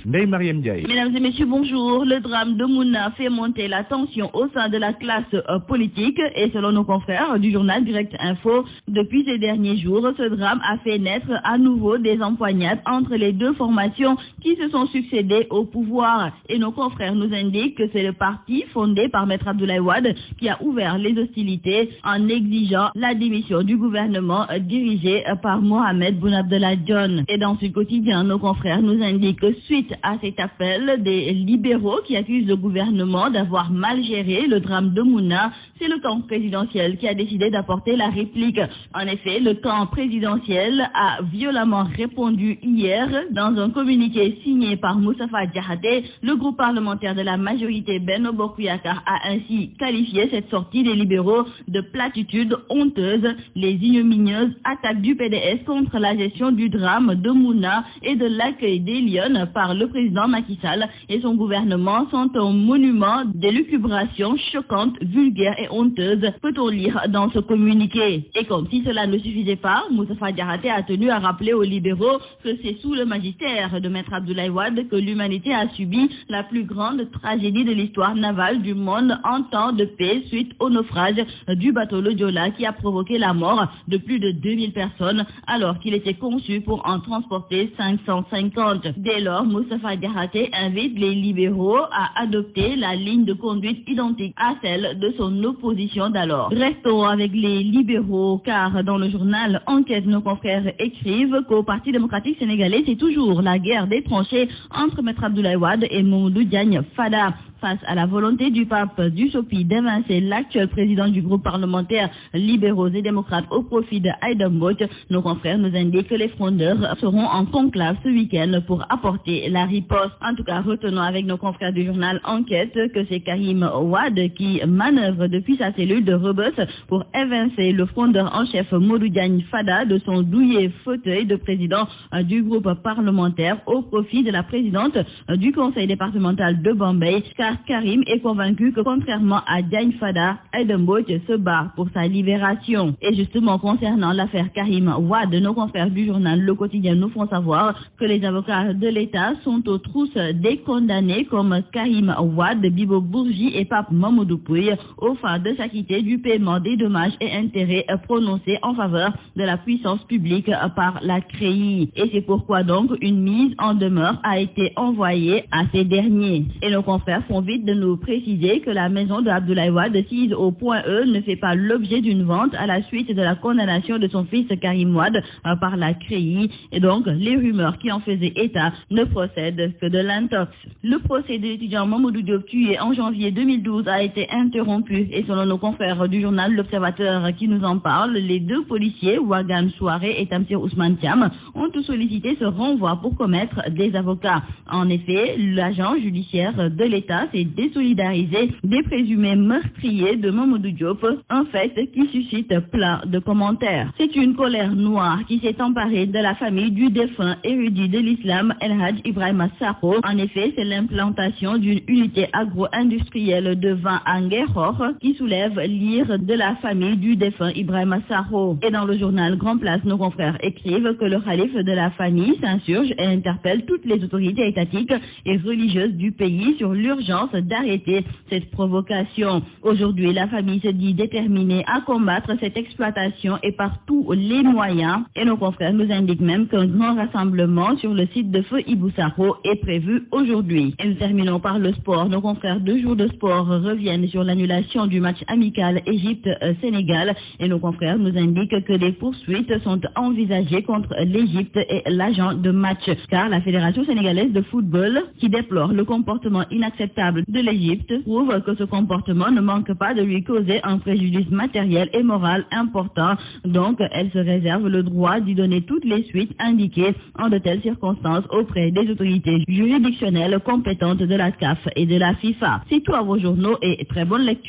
Ndeye Mariam Ndiaye. Mesdames et messieurs, bonjour. Le drame de Mouna fait monter la tension au sein de la classe politique et selon nos confrères du journal Direct Info, depuis ces derniers jours, ce drame a fait naître à nouveau des empoignades entre les deux formations qui se sont succédées au pouvoir. Et nos confrères nous indiquent que c'est le parti fondé par Maître Abdoulaye Wade qui a ouvert les hostilités en exigeant la démission du gouvernement dirigé par Mohamed Boun Abdallah Dionne. Et dans ce quotidien, nos confrères nous indiquent que suite à cet appel des libéraux qui accusent le gouvernement d'avoir mal géré le drame de Mouna, c'est le camp présidentiel qui a décidé d'apporter la réplique. En effet, le camp présidentiel a violemment répondu hier dans un communiqué signé par Moustapha Diakhaté. Le groupe parlementaire de la majorité Benno Bokk Yakaar a ainsi qualifié cette sortie des libéraux de platitude honteuse. Les ignominieuses attaques du PDS contre la gestion du drame de Mouna et de l'accueil des Lyon par le président Macky Sall et son gouvernement sont un monument d'élucubration choquante, vulgaire et honteuse, peut-on lire dans ce communiqué. Et comme si cela ne suffisait pas, Moustapha Diakhaté a tenu à rappeler aux libéraux que c'est sous le magistère de Maître Abdoulaye Wade que l'humanité a subi la plus grande tragédie de l'histoire navale du monde en temps de paix suite au naufrage du bateau le Joola qui a provoqué la mort de plus de 2000 personnes alors qu'il était conçu pour en transporter 550. Dès lors, Moustapha Diakhaté invite les libéraux à adopter la ligne de conduite identique à celle de son opposition d'alors. Restons avec les libéraux car dans le journal Enquête, nos confrères écrivent qu'au Parti démocratique sénégalais, c'est toujours la guerre des tranchées entre Maître Abdoulaye Wade et Mamadou Diagne Fada. Face à la volonté du pape du Sopi d'évincer l'actuel président du groupe parlementaire libéraux et démocrates au profit de Aïda Mbodj, nos confrères nous indiquent que les frondeurs seront en conclave ce week-end pour apporter la riposte. En tout cas, retenons avec nos confrères du journal Enquête que c'est Karim Wade qui manœuvre depuis sa cellule de Rebeuss pour évincer le frondeur en chef Modou Diagne Fada de son douillet fauteuil de président du groupe parlementaire au profit de la présidente du conseil départemental de Bambey, car Karim est convaincu que contrairement à Diagne Fada, Aïda Mbodj se bat pour sa libération. Et justement, concernant l'affaire Karim Wade, nos confrères du journal Le Quotidien nous font savoir que les avocats de l'État sont aux trousses des condamnés comme Karim Wade, Bibo Bourgi et Pape Mamadou Pouye aux fins de s'acquitter du paiement des dommages et intérêts prononcés en faveur de la puissance publique par la CREI. Et c'est pourquoi donc une mise en demeure a été envoyée à ces derniers. Et nos confrères font vite de nous préciser que la maison de Abdoulaye Wade, sise au point E, ne fait pas l'objet d'une vente à la suite de la condamnation de son fils Karim Wade par la CREI. Et donc, les rumeurs qui en faisaient état ne procèdent que de l'intox. Le procès de l'étudiant Mamadou Diop tué en janvier 2012 a été interrompu. Et selon nos confrères du journal L'Observateur qui nous en parle, les deux policiers, Ouagane Souaré et Tamsir Ousmane Thiam, ont sollicité ce renvoi pour commettre des avocats. En effet, l'agent judiciaire de l'État s'est désolidarisé des présumés meurtriers de Mamadou Diop, un fait qui suscite plein de commentaires. C'est une colère noire qui s'est emparée de la famille du défunt érudit de l'islam El Hadj Ibrahima Sakho. En effet, c'est l'implantation d'une unité agro-industrielle de vin à Nguerhor qui soulève l'ire de la famille du défunt Ibrahima Sakho. Et dans le journal Grand Place, nos confrères écrivent que le khalife de la famille s'insurge et interpelle toutes les autorités étatiques et religieuses du pays sur l'urgence d'arrêter cette provocation. Aujourd'hui, la famille se dit déterminée à combattre cette exploitation et par tous les moyens. Et nos confrères nous indiquent même qu'un grand rassemblement sur le site de Feu Ibou Sakho est prévu aujourd'hui. Et nous terminons par le sport. Nos confrères de Jour de Sport reviennent sur l'annulation du match amical Égypte-Sénégal. Et nos confrères nous indiquent que des poursuites sont envisagées contre l'Égypte et l'agent de match. Car la Fédération sénégalaise de football, qui déplore le comportement inacceptable de l'Égypte, prouve que ce comportement ne manque pas de lui causer un préjudice matériel et moral important. Donc, elle se réserve le droit d'y donner toutes les suites indiquées en de telles circonstances auprès des autorités juridictionnelles compétentes de la CAF et de la FIFA. C'est tout à vos journaux et très bonne lecture.